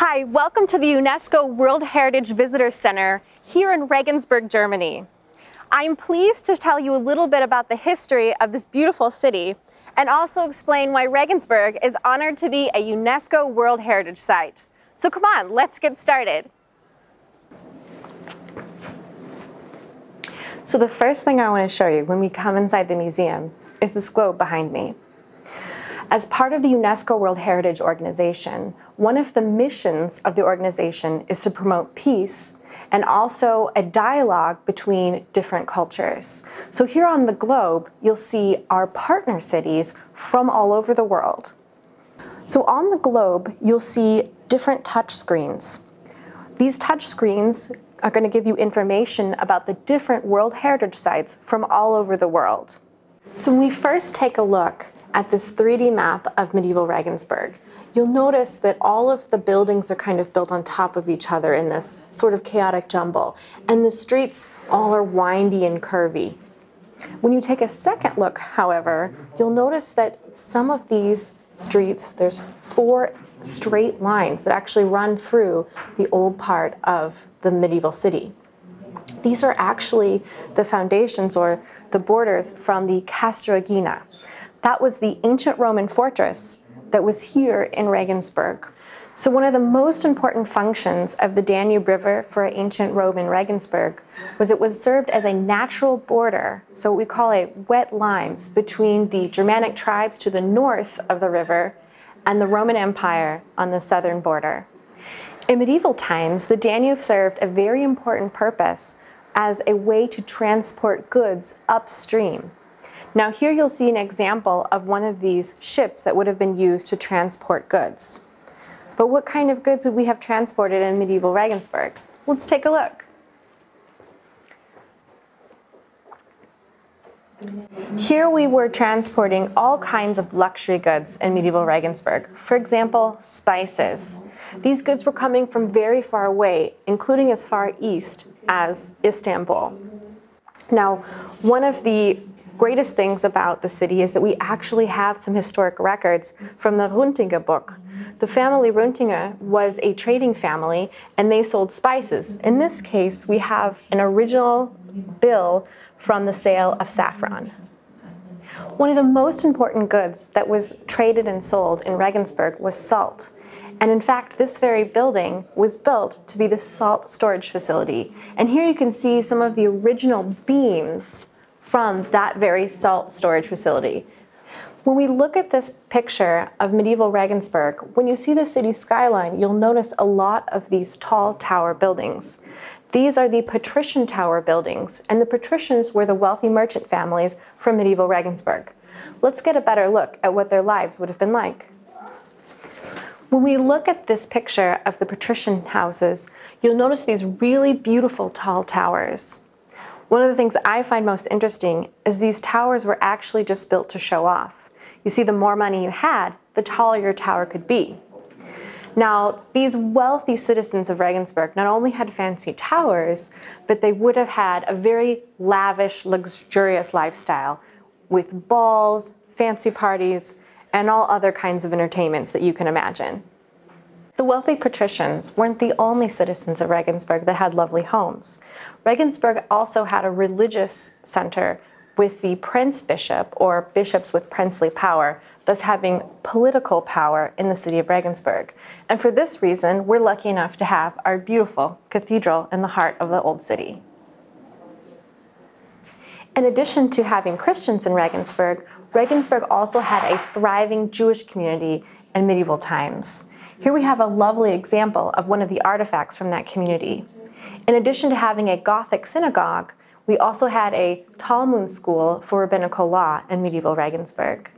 Hi, welcome to the UNESCO World Heritage Visitor Center here in Regensburg, Germany. I'm pleased to tell you a little bit about the history of this beautiful city and also explain why Regensburg is honored to be a UNESCO World Heritage Site. So come on, let's get started. So the first thing I want to show you when we come inside the museum is this globe behind me. As part of the UNESCO World Heritage Organization, one of the missions of the organization is to promote peace and also a dialogue between different cultures. So here on the globe, you'll see our partner cities from all over the world. So on the globe, you'll see different touch screens. These touch screens are going to give you information about the different World Heritage sites from all over the world. So when we first take a look at this 3D map of medieval Regensburg, you'll notice that all of the buildings are kind of built on top of each other in this sort of chaotic jumble, and the streets all are windy and curvy. When you take a second look, however, you'll notice that some of these streets, there's 4 straight lines that actually run through the old part of the medieval city. These are actually the foundations or the borders from the Castra Regina. That was the ancient Roman fortress that was here in Regensburg. So one of the most important functions of the Danube River for ancient Rome in Regensburg was it was served as a natural border, so what we call a wet limes, between the Germanic tribes to the north of the river and the Roman Empire on the southern border. In medieval times, the Danube served a very important purpose as a way to transport goods upstream. Now here you'll see an example of one of these ships that would have been used to transport goods. But what kind of goods would we have transported in medieval Regensburg? Let's take a look. Here we were transporting all kinds of luxury goods in medieval Regensburg. For example, spices. These goods were coming from very far away, including as far east as Istanbul. Now, one of the greatest things about the city is that we actually have some historic records from the Runtinger book. The family Runtinger was a trading family and they sold spices. In this case, we have an original bill from the sale of saffron. One of the most important goods that was traded and sold in Regensburg was salt. And in fact, this very building was built to be the salt storage facility. And here you can see some of the original beams from that very salt storage facility. When we look at this picture of medieval Regensburg, when you see the city skyline, you'll notice a lot of these tall tower buildings. These are the patrician tower buildings, and the patricians were the wealthy merchant families from medieval Regensburg. Let's get a better look at what their lives would have been like. When we look at this picture of the patrician houses, you'll notice these really beautiful tall towers. One of the things I find most interesting is these towers were actually just built to show off. You see, the more money you had, the taller your tower could be. Now, these wealthy citizens of Regensburg not only had fancy towers, but they would have had a very lavish, luxurious lifestyle with balls, fancy parties, and all other kinds of entertainments that you can imagine. The wealthy patricians weren't the only citizens of Regensburg that had lovely homes. Regensburg also had a religious center with the prince bishop, or bishops with princely power, thus having political power in the city of Regensburg. And for this reason, we're lucky enough to have our beautiful cathedral in the heart of the old city. In addition to having Christians in Regensburg, Regensburg also had a thriving Jewish community in medieval times. Here we have a lovely example of one of the artifacts from that community. In addition to having a Gothic synagogue, we also had a Talmud school for rabbinical law in medieval Regensburg.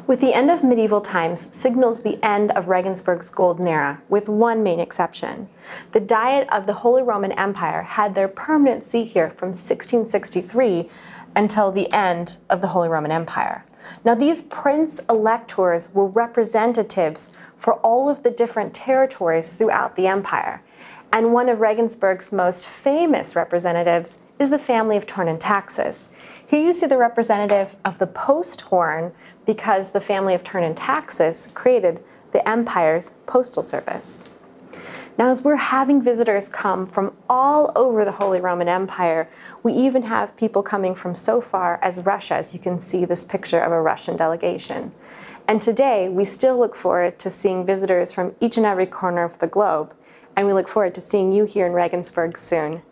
With the end of medieval times signals the end of Regensburg's golden era, with one main exception. The Diet of the Holy Roman Empire had their permanent seat here from 1663 until the end of the Holy Roman Empire. Now, these prince-electors were representatives for all of the different territories throughout the empire. And one of Regensburg's most famous representatives is the family of Turn and Taxis. Here you see the representative of the post horn because the family of Turn and Taxis created the empire's postal service. Now, as we're having visitors come from all over the Holy Roman Empire, we even have people coming from so far as Russia, as you can see this picture of a Russian delegation. And today, we still look forward to seeing visitors from each and every corner of the globe, and we look forward to seeing you here in Regensburg soon.